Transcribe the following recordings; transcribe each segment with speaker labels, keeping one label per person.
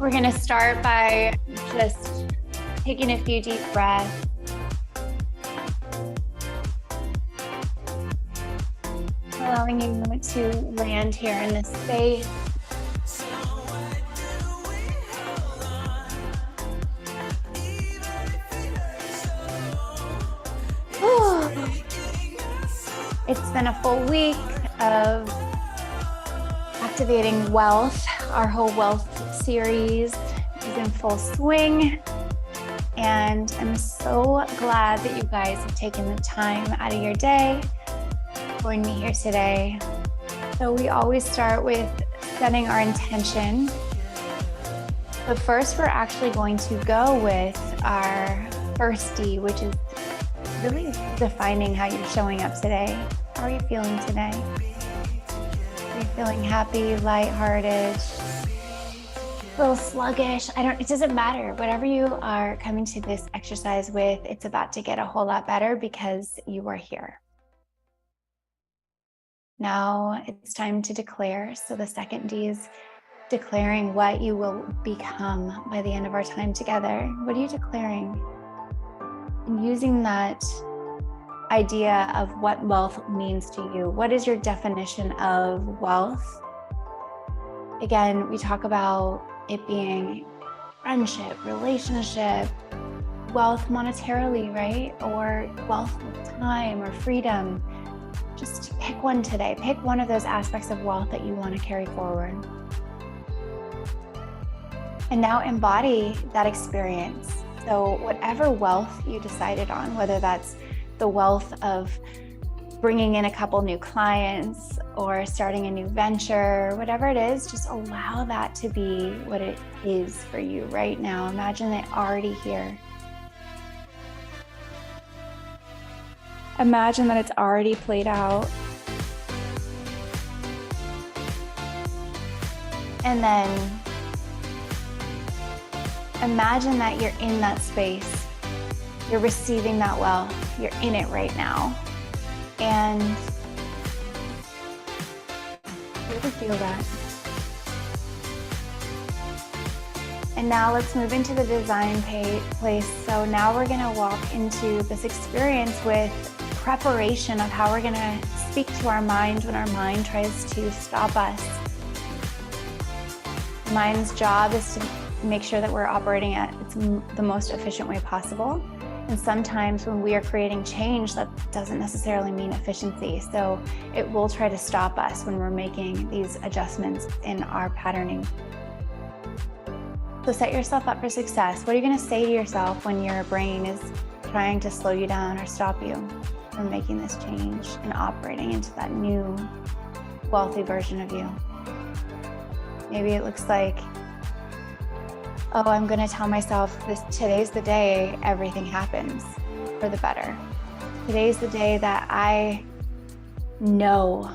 Speaker 1: We're going to start by just taking a few deep breaths. Allowing you to land here in this space. It's been a full week of activating wealth. Our whole wealth series is in full swing. And I'm so glad that you guys have taken the time out of your day to join me here today. So we always start with setting our intention. But first, we're actually going to go with our first D, which is really defining how you're showing up today. How are you feeling today? Are you feeling happy, lighthearted, a little sluggish? It doesn't matter. Whatever you are coming to this exercise with, it's about to get a whole lot better because you are here. Now it's time to declare. So the second D is declaring what you will become by the end of our time together. What are you declaring? And using that idea of what wealth means to you. What is your definition of wealth? Again, we talk about it being friendship, relationship, wealth monetarily, right? Or wealth with time or freedom. Just pick one today. Pick one of those aspects of wealth that you want to carry forward. And now embody that experience. So whatever wealth you decided on, whether that's the wealth of bringing in a couple new clients or starting a new venture, whatever it is, just allow that to be what it is for you right now. Imagine it already here. Imagine that it's already played out. And then imagine that you're in that space. You're receiving that wealth. You're in it right now. And really feel that. And now let's move into the design place. So now we're gonna walk into this experience with preparation of how we're gonna speak to our mind when our mind tries to stop us. The mind's job is to make sure that we're operating at the most efficient way possible. And sometimes when we are creating change, that doesn't necessarily mean efficiency. So it will try to stop us when we're making these adjustments in our patterning. So set yourself up for success. What are you going to say to yourself when your brain is trying to slow you down or stop you from making this change and operating into that new wealthy version of you? Maybe it looks like, oh, I'm going to tell myself today's the day everything happens for the better. Today's the day that I know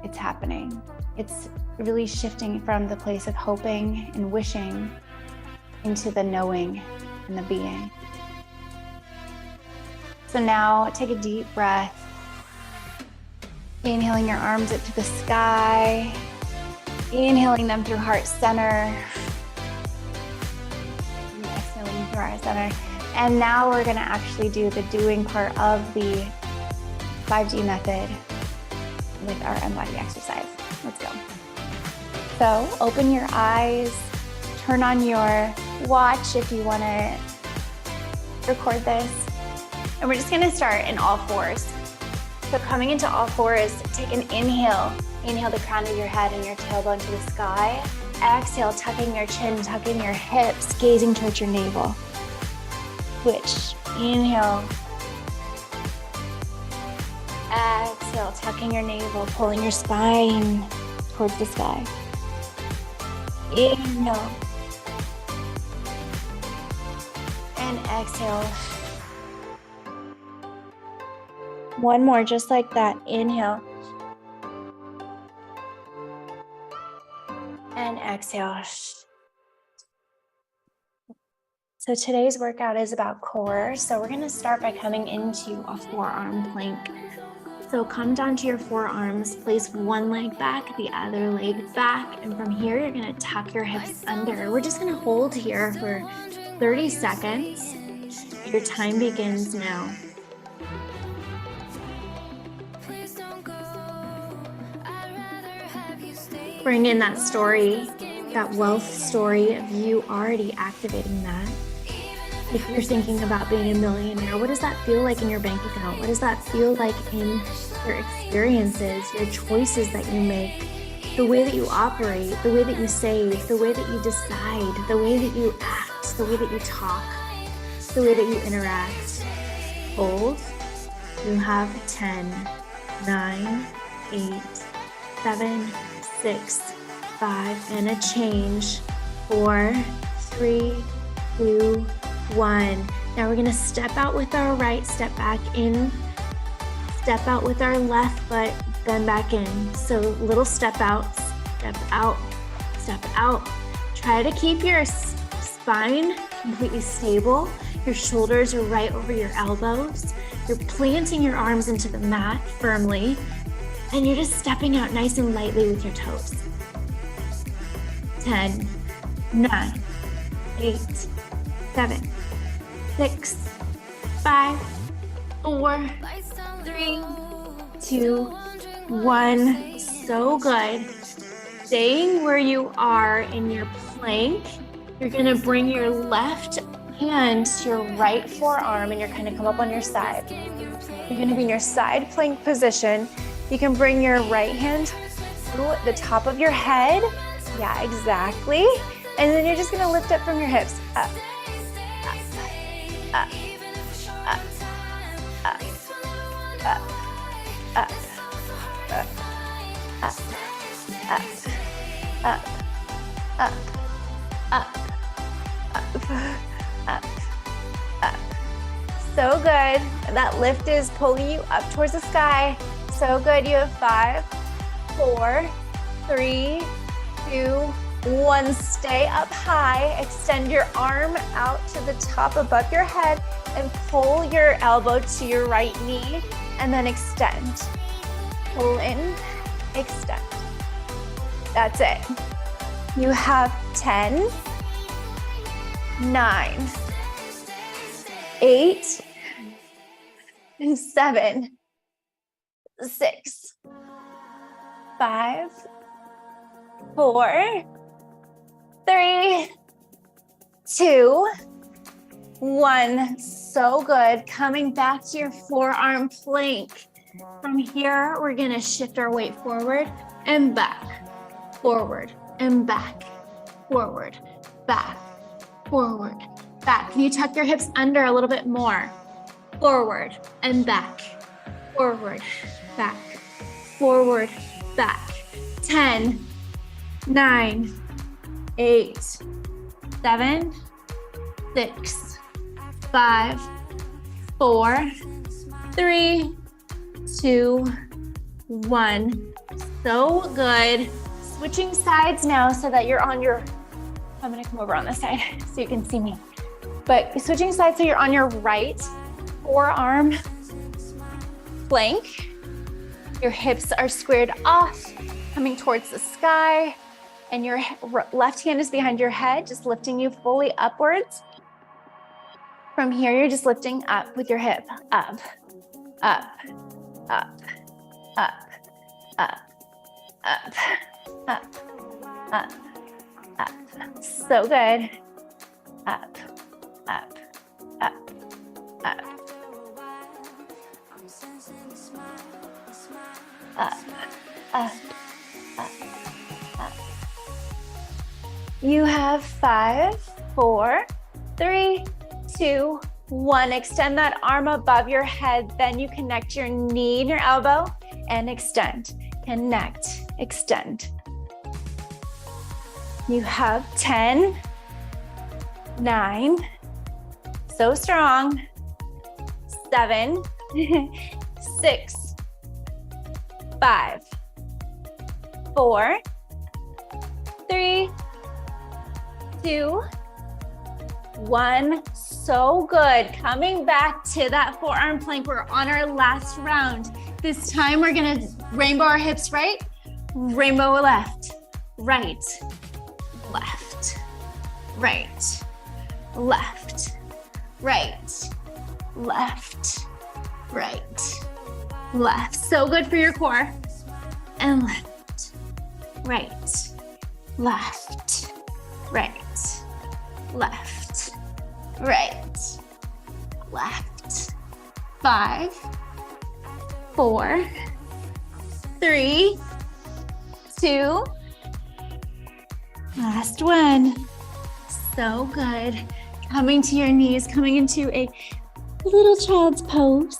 Speaker 1: it's happening. It's really shifting from the place of hoping and wishing into the knowing and the being. So now take a deep breath. Inhaling your arms up to the sky. Inhaling them through heart center. Through our center. And now we're going to actually do the doing part of the 5D method with our emBODY exercise. Let's go. So open your eyes, turn on your watch if you want to record this. And we're just going to start in all fours. So coming into all fours, take an inhale. Inhale the crown of your head and your tailbone to the sky. Exhale, tucking your chin, tucking your hips, gazing towards your navel. Switch. Inhale. Exhale, tucking your navel, pulling your spine towards the sky. Inhale. And exhale. One more, just like that. Inhale. And exhale. So today's workout is about core. So we're going to start by coming into a forearm plank. So come down to your forearms, place one leg back, the other leg back, and from here, you're gonna tuck your hips under. We're just gonna hold here for 30 seconds. Your time begins now. Bring in that story, that wealth story of you already activating that. If you're thinking about being a millionaire, what does that feel like in your bank account? What does that feel like in your experiences, your choices that you make, the way that you operate, the way that you save, the way that you decide, the way that you act, the way that you talk, the way that you interact? Hold. You have 10, 9, 8, 7, 6, 5, and a change. 4, 3, 2, 1. Now we're gonna step out with our right, step back in, step out with our left foot, then back in. So little step out, step out, step out. Try to keep your spine completely stable. Your shoulders are right over your elbows. You're planting your arms into the mat firmly, and you're just stepping out nice and lightly with your toes. 10, 9, 8, 7, 6, 5, 4, 3, 2, 1. So good. Staying where you are in your plank, you're gonna bring your left hand to your right forearm and you're gonna come up on your side. You're gonna be in your side plank position. You can bring your right hand to the top of your head. Yeah, exactly. And then you're just gonna lift up from your hips. Up, up, up, up, up, up, up, up, up, up, up, up, up, up. So good. That lift is pulling you up towards the sky. So good. You have 5, 4, 3, 2, 1. Stay up high. Extend your arm out to the top above your head and pull your elbow to your right knee and then extend. Pull in, extend. That's it. You have 10, 9, 8, 7, 6, 5, 4, 3, 2, 1. So good. Coming back to your forearm plank. From here, we're gonna shift our weight forward and back, forward and back, forward, back, forward, back. Can you tuck your hips under a little bit more? Forward and back, forward, back, forward, back. 10, 9, 8, 7, 6, 5, 4, 3, 2, 1. So good. Switching sides now so that you're on your, I'm gonna come over on this side so you can see me. But switching sides so you're on your right forearm plank. Your hips are squared off, coming towards the sky, and your left hand is behind your head, just lifting you fully upwards. From here, you're just lifting up with your hip, up, up, up, up, up, up, up, up, up. So good. Up, up, up, up, up, up, up, up. You have 5, 4, 3, 2, 1. Extend that arm above your head. Then you connect your knee and your elbow and extend, connect, extend. You have 10, 9, so strong, 7, 6, 5, 4, 3, 2, 1. So good. Coming back to that forearm plank. We're on our last round. This time we're gonna rainbow our hips right, rainbow left, right, left, right, left, right, left, right, left. So good for your core. And left, right, left, right, left, right, left. 5, 4, 3, 2, last one. So good. Coming to your knees, coming into a little child's pose.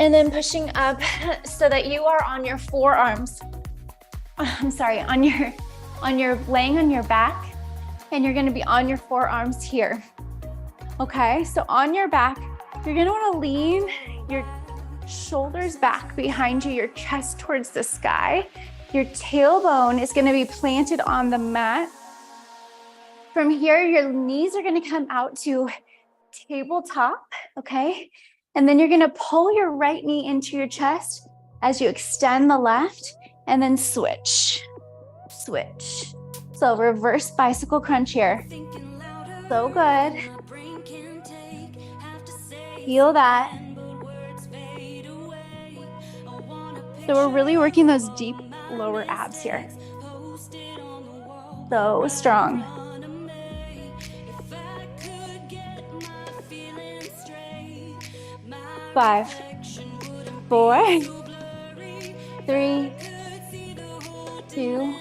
Speaker 1: And then pushing up so that you are on your forearms. I'm sorry, laying on your back, and you're gonna be on your forearms here. Okay, so on your back, you're gonna wanna lean your shoulders back behind you, your chest towards the sky. Your tailbone is gonna be planted on the mat. From here, your knees are gonna come out to tabletop, okay? And then you're gonna pull your right knee into your chest as you extend the left, and then switch, switch. So reverse bicycle crunch here. So good. Feel that. So we're really working those deep lower abs here. So strong. 5, 4, 3, 2,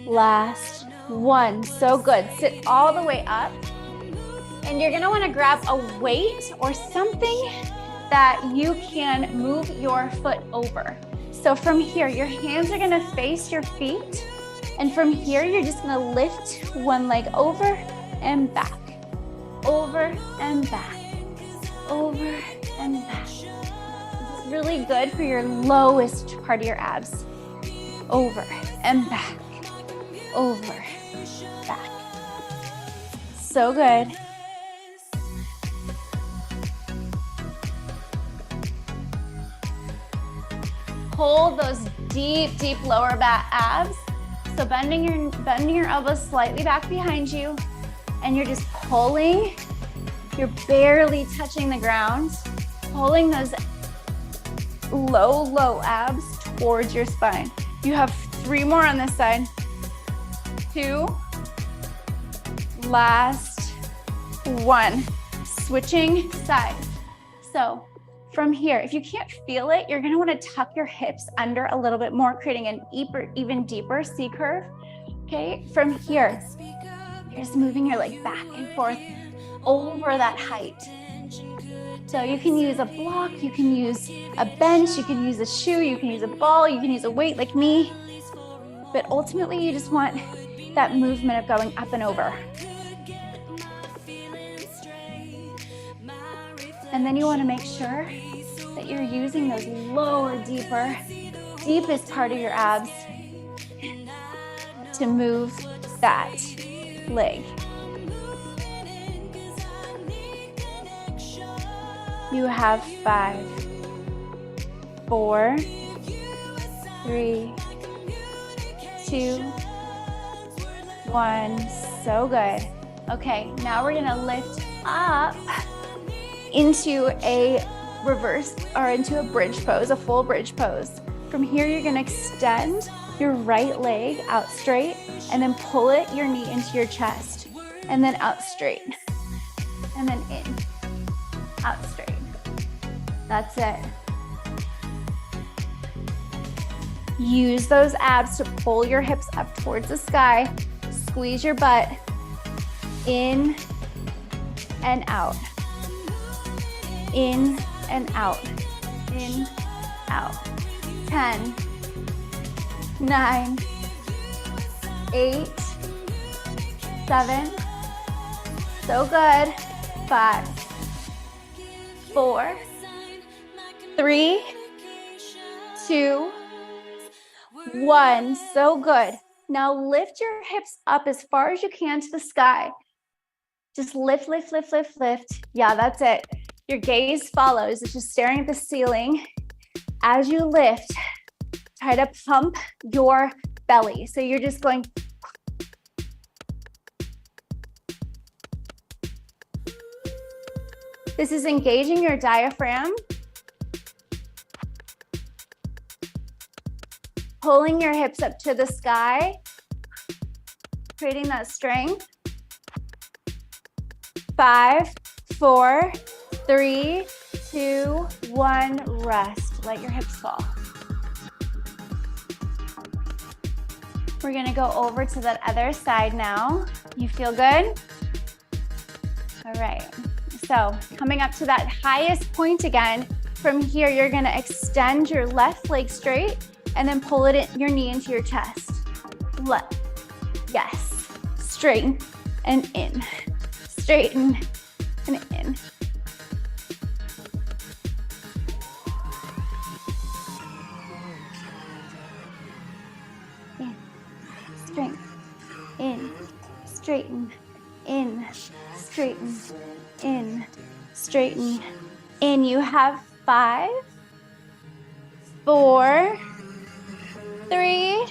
Speaker 1: last one. So good. Sit all the way up. And you're gonna wanna grab a weight or something that you can move your foot over. So from here, your hands are gonna face your feet. And from here, you're just gonna lift one leg over and back, over and back, over and back. This is really good for your lowest part of your abs. Over and back, over, back. So good. Hold those deep, deep lower back abs. So bending your elbows slightly back behind you, and you're just pulling. You're barely touching the ground, pulling those low abs towards your spine. You have 3 more on this side. 2, last 1. Switching sides. So from here, if you can't feel it, you're gonna wanna tuck your hips under a little bit more, creating an even deeper C curve. Okay, from here, you're just moving your leg back and forth over that height. So you can use a block, you can use a bench, you can use a shoe, you can use a ball, you can use a weight like me. But ultimately, you just want that movement of going up and over. And then you want to make sure that you're using those lower, deepest part of your abs to move that leg. You have 5, 4, 3, 2, 1. So good. Okay, now we're gonna lift up into a reverse or into a bridge pose, a full bridge pose. From here, you're gonna extend your right leg out straight and then pull your knee into your chest and then out straight and then in, out straight. That's it. Use those abs to pull your hips up towards the sky. Squeeze your butt in and out. In and out. In, out. 10, 9, 8, 7. So good. 5, 4, 3, 2, 1. So good. Now lift your hips up as far as you can to the sky. Just lift, lift, lift, lift, lift. Yeah, that's it. Your gaze follows. It's just staring at the ceiling. As you lift, try to pump your belly. So you're just going. This is engaging your diaphragm. Pulling your hips up to the sky. Creating that strength. 5, 4, 3, 2, 1, rest. Let your hips fall. We're gonna go over to that other side now. You feel good? All right, so coming up to that highest point again, from here you're gonna extend your left leg straight and then pull your knee into your chest. Left, yes, straighten and in. Straighten and in. In, straighten, in, straighten, in, straighten, in, straighten, in. You have 5, 4, 3,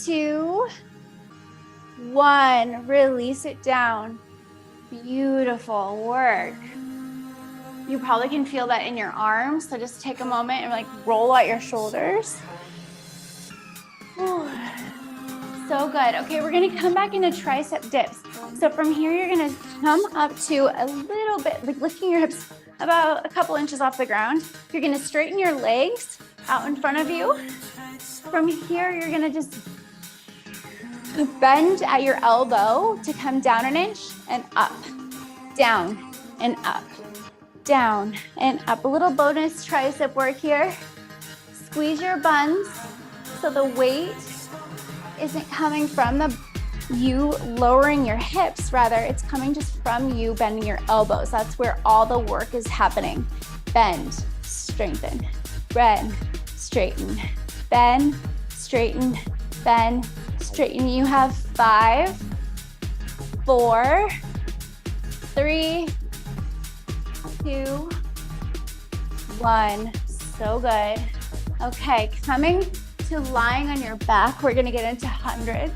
Speaker 1: 2, 1. Release it down. Beautiful work. You probably can feel that in your arms, so just take a moment and like roll out your shoulders. Whew. So good. Okay, we're gonna come back into tricep dips. So from here, you're gonna come up to a little bit, like lifting your hips about a couple inches off the ground. You're gonna straighten your legs out in front of you. From here, you're gonna just bend at your elbow to come down an inch and up, down and up, down and up. A little bonus tricep work here. Squeeze your buns so the weight isn't coming from you lowering your hips, rather it's coming just from you bending your elbows. That's where all the work is happening. Bend, strengthen, bend, straighten, bend, straighten, bend, straighten. You have 5, 4, 3, 2, 1. So good. Okay, coming to lying on your back, we're gonna get into hundreds.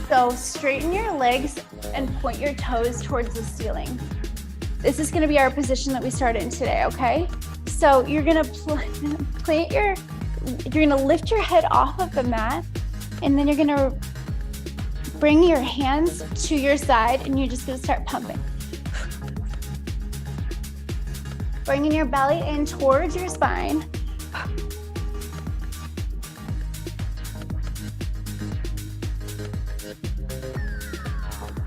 Speaker 1: So straighten your legs and point your toes towards the ceiling. This is gonna be our position that we started in today, okay? So you're gonna you're gonna lift your head off of the mat, and then you're gonna bring your hands to your side and you're just gonna start pumping. Bringing your belly in towards your spine.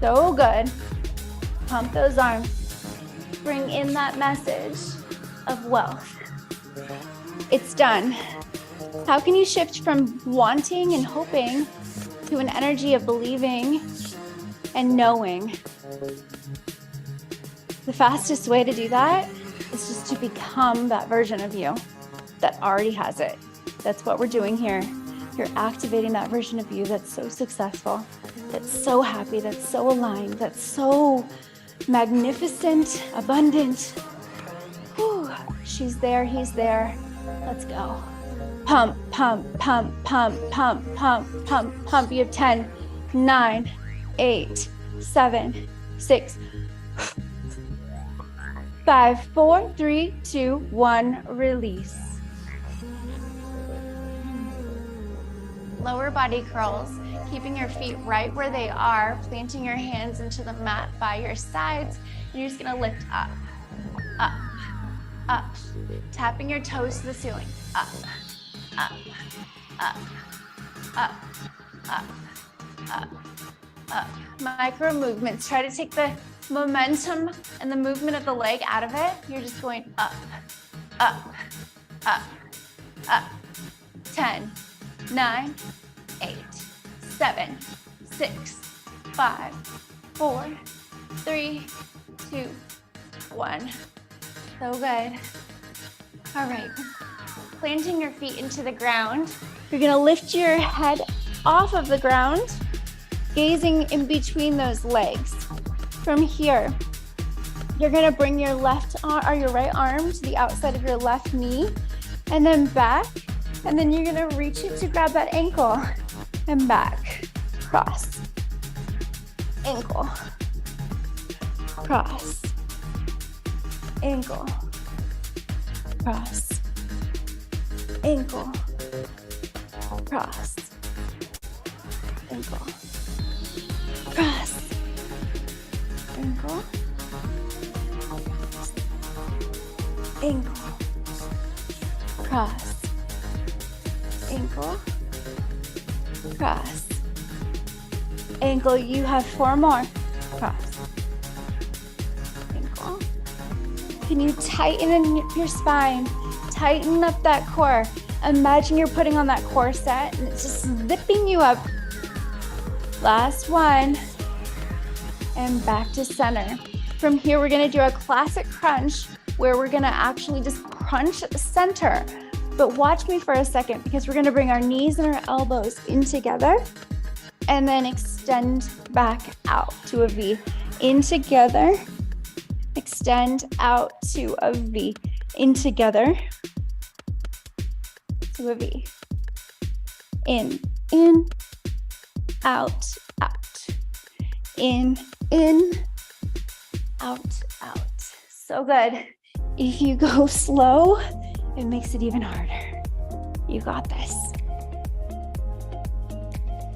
Speaker 1: So good. Pump those arms. Bring in that message of wealth. It's done. How can you shift from wanting and hoping to an energy of believing and knowing? The fastest way to do that is just to become that version of you that already has it. That's what we're doing here. You're activating that version of you that's so successful, that's so happy, that's so aligned, that's so magnificent, abundant. Whew. She's there, he's there. Let's go. Pump, pump, pump, pump, pump, pump, pump, pump. You have 10, 9, 8, 7, 6, 5, 4, 3, 2, 1, release. Lower body curls, keeping your feet right where they are, planting your hands into the mat by your sides. And you're just gonna lift up, up, up, tapping your toes to the ceiling, up, up, up, up, up, up, up. Micro movements. Try to take the momentum and the movement of the leg out of it. You're just going up, up, up, up. 10, 9, 8, 7, 6, 5, 4, 3, 2, 1. So good. All right. Planting your feet into the ground. You're gonna lift your head off of the ground, gazing in between those legs. From here, You're gonna bring your left arm or your right arm to the outside of your left knee and then back. And then you're gonna reach it to grab that ankle and back. Cross. Ankle. Cross. Ankle. Cross. Ankle. Cross. Ankle. Cross. Ankle. Ankle. Cross. Ankle. Cross. Ankle. You have 4 more. Cross. Ankle. Can you tighten in your spine? Tighten up that core. Imagine you're putting on that corset and it's just zipping you up. Last one. And back to center. From here, we're gonna do a classic crunch where we're gonna actually just crunch at the center. But watch me for a second because we're gonna bring our knees and our elbows in together and then extend back out to a V. In together, extend out to a V. In together, to a V. In, out, out. In, out, out. So good. If you go slow, it makes it even harder. You got this.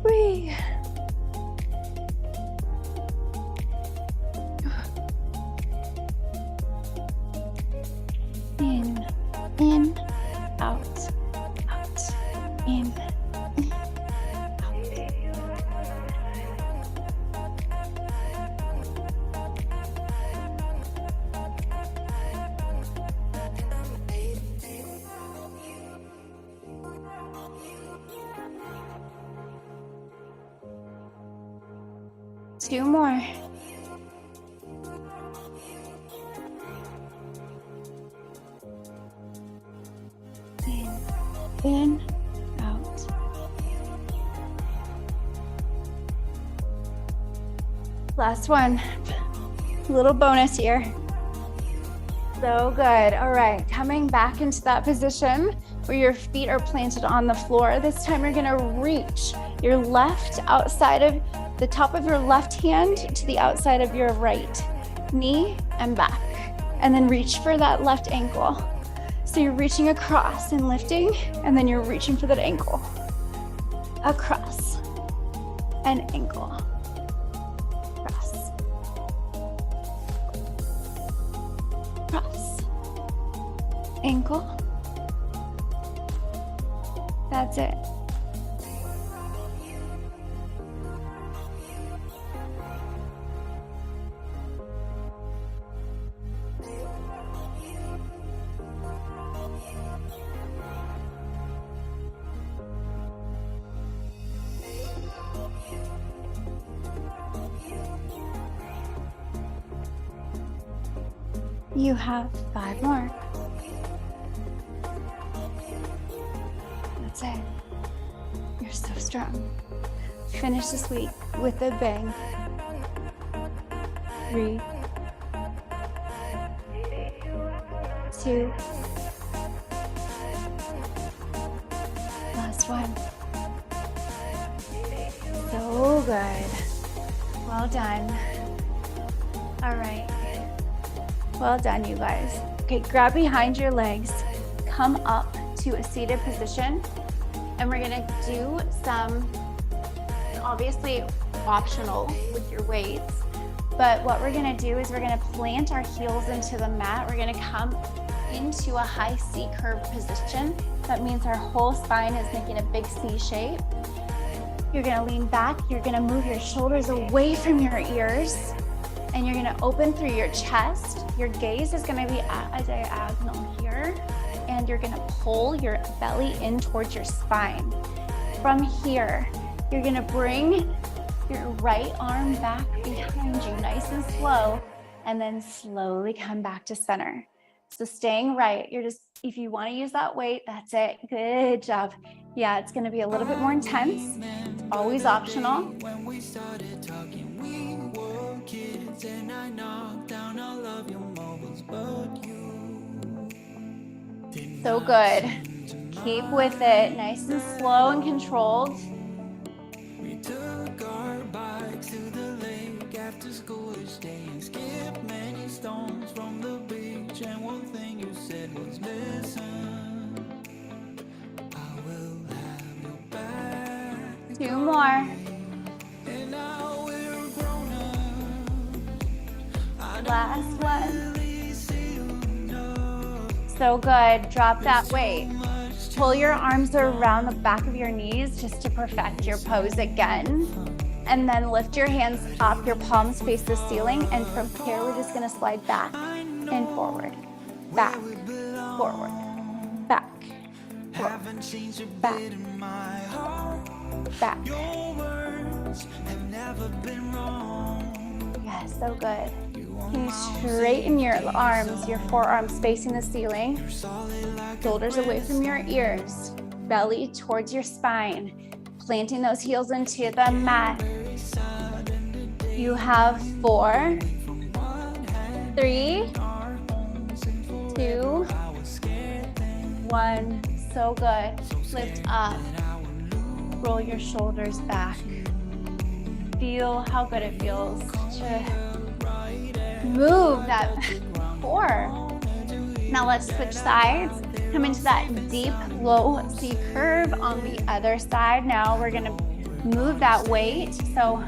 Speaker 1: Breathe. In, out, out, in, out. 2 more. In, out. Last one. Little bonus here. So good. All right, coming back into that position where your feet are planted on the floor. This time you're gonna reach your left outside of the top of your left hand to the outside of your right knee and back. And then reach for that left ankle. So you're reaching across and lifting, and then you're reaching for that ankle. Across and ankle. Cross. Cross. Ankle. That's it. You have 5 more. That's it. You're so strong. Finish this week with a bang. 3, 2. Last one. So good. Well done. All right. Well done, you guys. Okay, grab behind your legs, come up to a seated position, and we're gonna do some, obviously optional with your weights, but what we're gonna do is we're gonna plant our heels into the mat. We're gonna come into a high C curve position. That means our whole spine is making a big C shape. You're gonna lean back, you're gonna move your shoulders away from your ears, and you're gonna open through your chest. Your gaze is gonna be at a diagonal here, and you're gonna pull your belly in towards your spine. From here, you're gonna bring your right arm back behind you, nice and slow, and then slowly come back to center. So staying right, you're just, if you wanna use that weight, that's it, good job. Yeah, it's gonna be a little bit more intense, it's always optional. When we started talking, we were kids, and I knocked down all of your So good. Keep with it, nice and slow and controlled.
Speaker 2: We took our bikes to the lake after school each day and skipped many stones from the beach. And one thing you said was, listen, I will have your back.
Speaker 1: 2 more.
Speaker 2: And now we're grown up.
Speaker 1: Last one. So good. Drop that weight. Pull your arms around the back of your knees just to perfect your pose again. And then lift your hands up, your palms face the ceiling. And from here, we're just gonna slide back and forward, back, forward, back, forward, back, back. Yes, so good. Can you straighten your arms, your forearms facing the ceiling, shoulders away from your ears, belly towards your spine, planting those heels into the mat. You have 4, 3, 2, 1. So good. Lift up. Roll your shoulders back. Feel how good it feels to move that core. Now let's switch sides. Come into that deep low C curve on the other side. Now we're gonna move that weight. So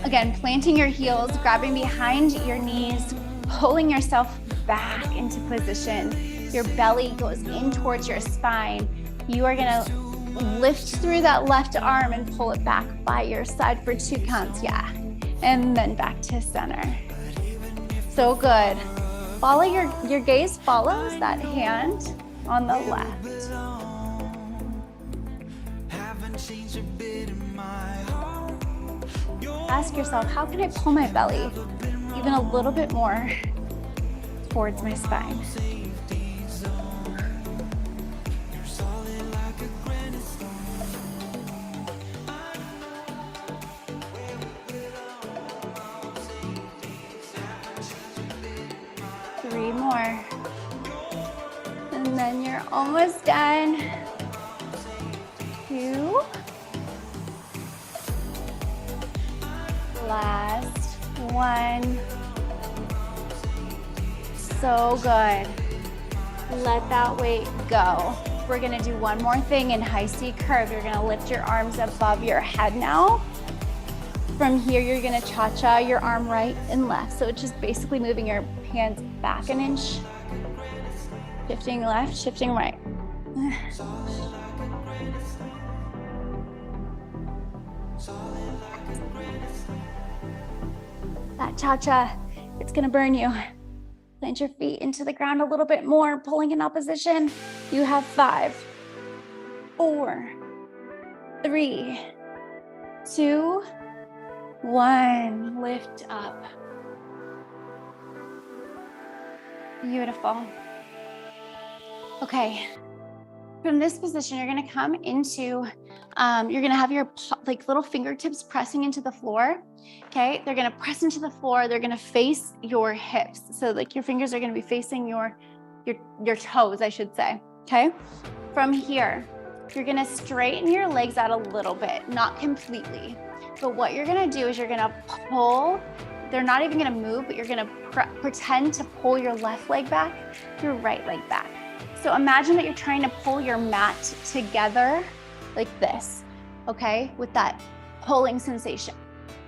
Speaker 1: again, planting your heels, grabbing behind your knees, pulling yourself back into position. Your belly goes in towards your spine. You are gonna lift through that left arm and pull it back by your side for 2 counts, yeah. And then back to center. So good. Follow your gaze follows that hand on the left. Ask yourself, how can I pull my belly even a little bit more towards my spine? More. And then you're almost done. 2. Last 1. So good. Let that weight go. We're gonna do one more thing in high C curve. You're gonna lift your arms above your head now. From here, you're gonna cha-cha your arm right and left. So it's just basically moving your hands back an inch, shifting left, shifting right. That cha-cha, it's gonna burn you. Plant your feet into the ground a little bit more, pulling in opposition. You have 5, 4, 3, 2, 1. Lift up. Beautiful. Okay, from this position, you're gonna come into, you're gonna have your like little fingertips pressing into the floor, okay? They're gonna press into the floor, they're gonna face your hips. So like your fingers are gonna be facing your toes, I should say, okay? From here, you're gonna straighten your legs out a little bit, not completely. But what you're gonna do is you're gonna pull. They're not even gonna move, but you're gonna pretend to pull your left leg back, your right leg back. So imagine that you're trying to pull your mat together like this, okay? With that pulling sensation.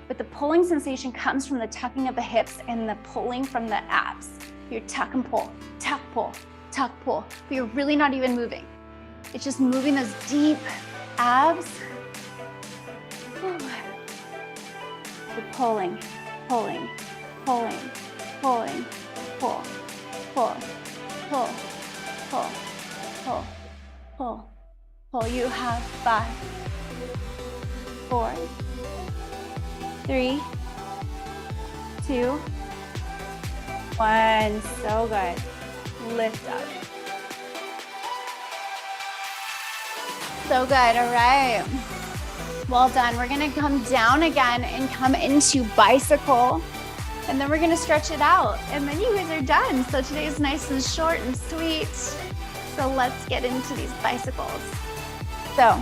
Speaker 1: But the pulling sensation comes from the tucking of the hips and the pulling from the abs. You tuck and pull, tuck, pull, tuck, pull. But you're really not even moving. It's just moving those deep abs. The pulling. Pulling, pulling, pulling, pull, pull, pull, pull, pull, pull, pull. You have 5, 4, 3, 2, 1. So good. Lift up. So good. All right. Well done. We're gonna come down again and come into bicycle. And then we're gonna stretch it out, and then you guys are done. So today is nice and short and sweet. So let's get into these bicycles. So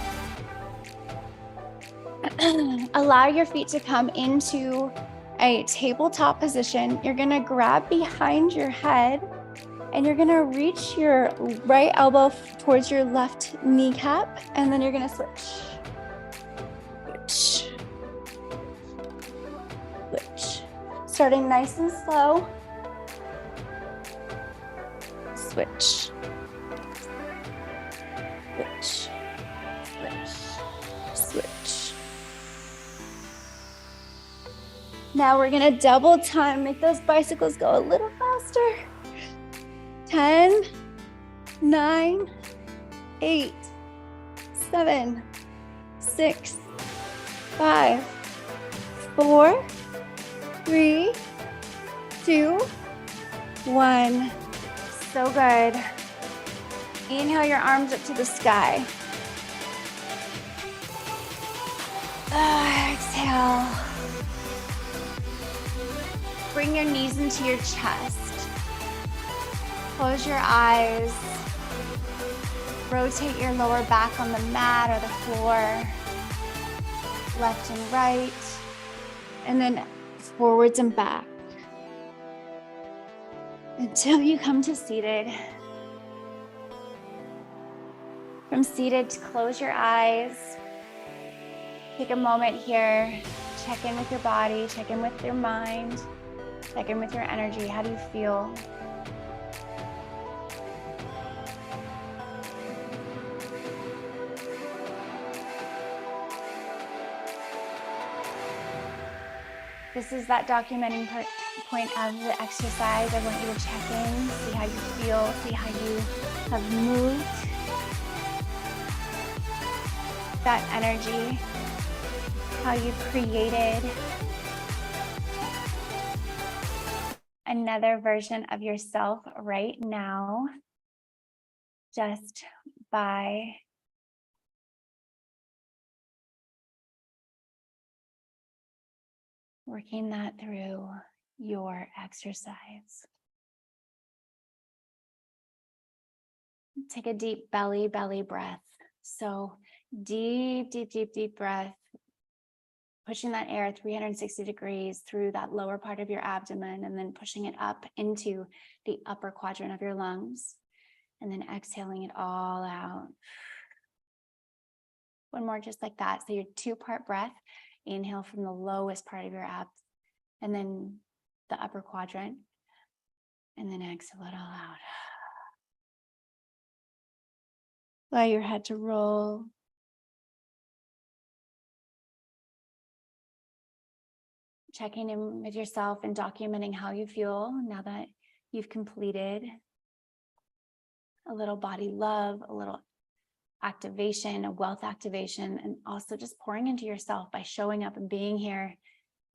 Speaker 1: allow your feet to come into a tabletop position. You're gonna grab behind your head and you're gonna reach your right elbow towards your left kneecap, and then you're gonna switch. Switch. Switch. Starting nice and slow. Switch. Switch. Switch. Switch. Now we're gonna double time, make those bicycles go a little faster. 10, 9, 8, 7, 6, 5, 4, 3, 2, 1. So good. Inhale your arms up to the sky. Exhale. Bring your knees into your chest. Close your eyes. Rotate your lower back on the mat or the floor. Left and right. And then forwards and back. Until you come to seated. From seated, close your eyes. Take a moment here. Check in with your body. Check in with your mind. Check in with your energy. How do you feel? This is that documenting point of the exercise. I want you to check in, see how you feel, see how you have moved. That energy, how you created another version of yourself right now, just by working that through your exercise. Take a deep belly breath. So deep breath, pushing that air 360 degrees through that lower part of your abdomen and then pushing it up into the upper quadrant of your lungs and then exhaling it all out. One more just like that. So your 2-part breath. Inhale from the lowest part of your abs and then the upper quadrant, and then exhale it all out. Allow your head to roll. Checking in with yourself and documenting how you feel now that you've completed a little body love, a little activation, a wealth activation, and also just pouring into yourself by showing up and being here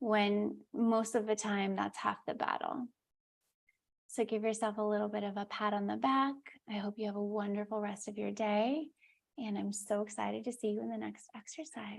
Speaker 1: when most of the time that's half the battle. So give yourself a little bit of a pat on the back. I hope you have a wonderful rest of your day, and I'm so excited to see you in the next exercise.